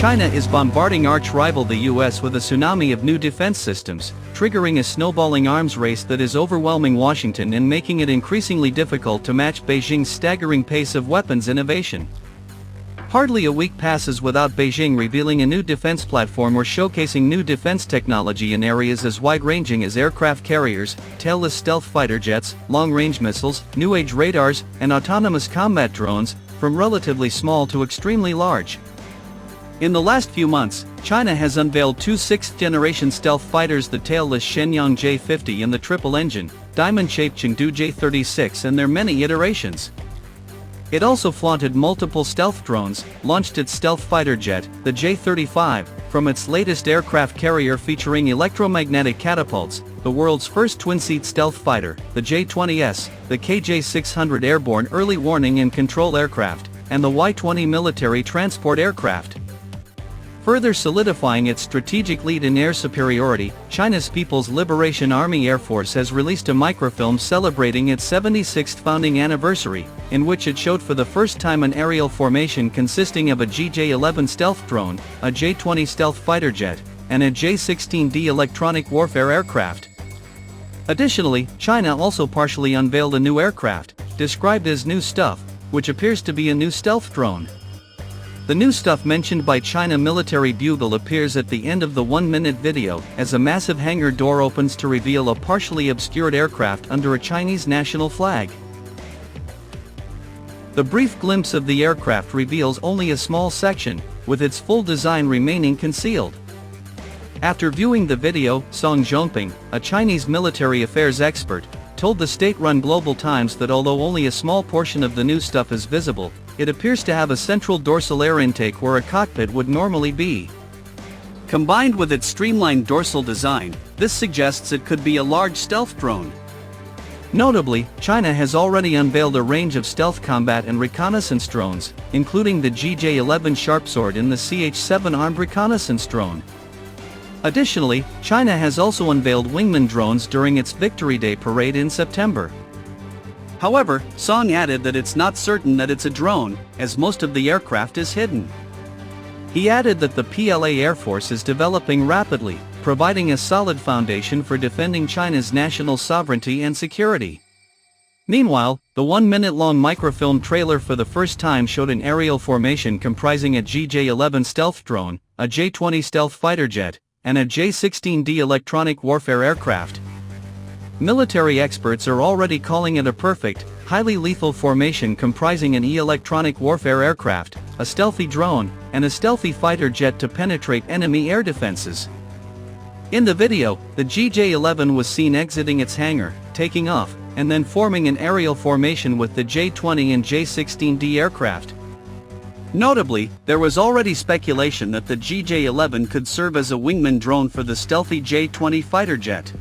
China is bombarding arch-rival the US with a tsunami of new defense systems, triggering a snowballing arms race that is overwhelming Washington and making it increasingly difficult to match Beijing's staggering pace of weapons innovation. Hardly a week passes without Beijing revealing a new defense platform or showcasing new defense technology in areas as wide-ranging as aircraft carriers, tailless stealth fighter jets, long-range missiles, new-age radars, and autonomous combat drones, from relatively small to extremely large. In the last few months, China has unveiled two sixth-generation stealth fighters, the tailless Shenyang J-50 and the triple-engine, diamond-shaped Chengdu J-36, and their many iterations. It also flaunted multiple stealth drones, launched its stealth fighter jet, the J-35, from its latest aircraft carrier featuring electromagnetic catapults, the world's first twin-seat stealth fighter, the J-20S, the KJ-600 airborne early warning and control aircraft, and the Y-20 military transport aircraft. Further solidifying its strategic lead in air superiority, China's People's Liberation Army Air Force has released a microfilm celebrating its 76th founding anniversary, in which it showed for the first time an aerial formation consisting of a GJ-11 stealth drone, a J-20 stealth fighter jet, and a J-16D electronic warfare aircraft. Additionally, China also partially unveiled a new aircraft, described as new stuff, which appears to be a new stealth drone. The new stuff mentioned by China Military Bugle appears at the end of the 1-minute video, as a massive hangar door opens to reveal a partially obscured aircraft under a Chinese national flag. The brief glimpse of the aircraft reveals only a small section, with its full design remaining concealed. After viewing the video, Song Zhongping, a Chinese military affairs expert, told the state-run Global Times that although only a small portion of the new stuff is visible, it appears to have a central dorsal air intake where a cockpit would normally be. Combined with its streamlined dorsal design, this suggests it could be a large stealth drone. Notably, China has already unveiled a range of stealth combat and reconnaissance drones, including the GJ-11 Sharpsword and the CH-7 armed reconnaissance drone. Additionally, China has also unveiled wingman drones during its Victory Day parade in September. However, Song added that it's not certain that it's a drone, as most of the aircraft is hidden. He added that the PLA Air Force is developing rapidly, providing a solid foundation for defending China's national sovereignty and security. Meanwhile, the 1-minute-long microfilm trailer for the first time showed an aerial formation comprising a GJ-11 stealth drone, a J-20 stealth fighter jet, and a J-16D electronic warfare aircraft. Military experts are already calling it a perfect, highly lethal formation comprising an electronic warfare aircraft, a stealthy drone, and a stealthy fighter jet to penetrate enemy air defenses. In the video, the GJ-11 was seen exiting its hangar, taking off, and then forming an aerial formation with the J-20 and J-16D aircraft. Notably, there was already speculation that the GJ-11 could serve as a wingman drone for the stealthy J-20 fighter jet.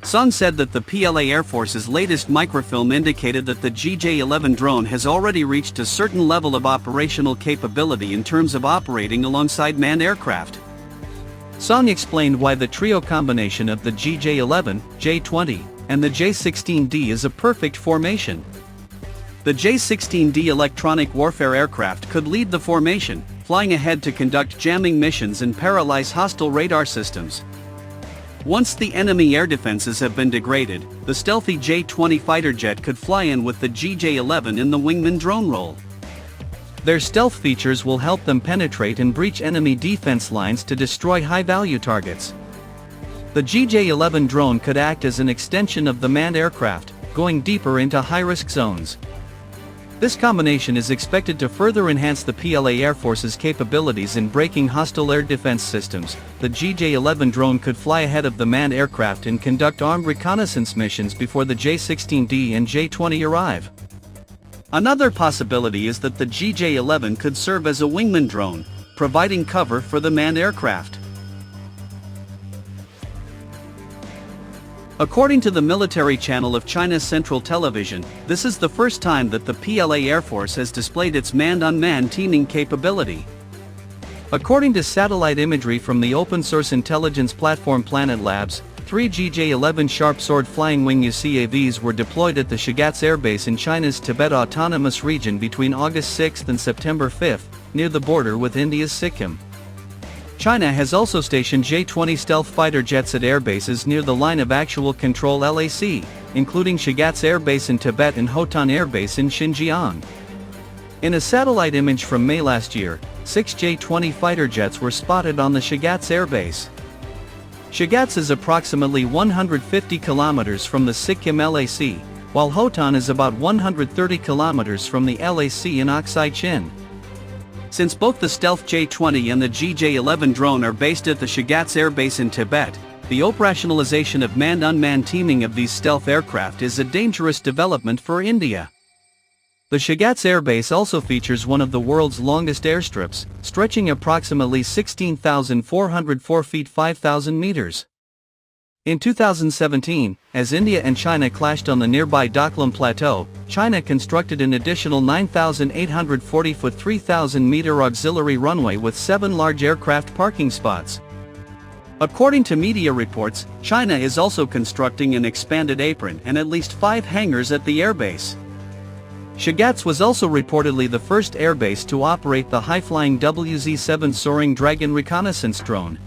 Song said that the PLA Air Force's latest microfilm indicated that the GJ-11 drone has already reached a certain level of operational capability in terms of operating alongside manned aircraft. Song explained why the trio combination of the GJ-11, J-20, and the J-16D is a perfect formation. The J-16D electronic warfare aircraft could lead the formation, flying ahead to conduct jamming missions and paralyze hostile radar systems. Once the enemy air defenses have been degraded, the stealthy J-20 fighter jet could fly in with the GJ-11 in the wingman drone role. Their stealth features will help them penetrate and breach enemy defense lines to destroy high-value targets. The GJ-11 drone could act as an extension of the manned aircraft, going deeper into high-risk zones. This combination is expected to further enhance the PLA Air Force's capabilities in breaking hostile air defense systems. The GJ-11 drone could fly ahead of the manned aircraft and conduct armed reconnaissance missions before the J-16D and J-20 arrive. Another possibility is that the GJ-11 could serve as a wingman drone, providing cover for the manned aircraft. According to the military channel of China's Central Television, this is the first time that the PLA Air Force has displayed its manned-unmanned teaming capability. According to satellite imagery from the open-source intelligence platform Planet Labs, 3 GJ-11 Sharp Sword Flying Wing UCAVs were deployed at the Shigatse Air Base in China's Tibet Autonomous Region between August 6 and September 5, near the border with India's Sikkim. China has also stationed J-20 stealth fighter jets at air bases near the line of actual control LAC, including Shigatse Air Base in Tibet and Hotan Air Base in Xinjiang. In a satellite image from May last year, 6 J-20 fighter jets were spotted on the Shigatse Air Base. Shigatse is approximately 150 kilometers from the Sikkim LAC, while Hotan is about 130 kilometers from the LAC in Aksai Chin. Since both the stealth J-20 and the GJ-11 drone are based at the Shigatse Air Base in Tibet, the operationalization of manned-unmanned teaming of these stealth aircraft is a dangerous development for India. The Shigatse Air Base also features one of the world's longest airstrips, stretching approximately 16,404 feet 5,000 meters. In 2017, as India and China clashed on the nearby Doklam Plateau, China constructed an additional 9,840-foot 3,000-meter auxiliary runway with 7 large aircraft parking spots. According to media reports, China is also constructing an expanded apron and at least 5 hangars at the airbase. Shigatse was also reportedly the first airbase to operate the high-flying WZ-7 Soaring Dragon reconnaissance drone.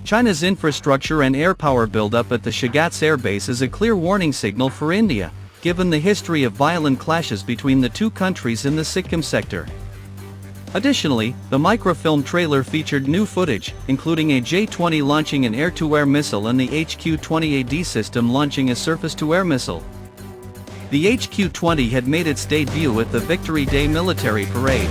China's infrastructure and air power buildup at the Shigatse Air Base is a clear warning signal for India, given the history of violent clashes between the two countries in the Sikkim sector. Additionally, the microfilm trailer featured new footage, including a J-20 launching an air-to-air missile and the HQ-20AD system launching a surface-to-air missile. The HQ-20 had made its debut at the Victory Day military parade.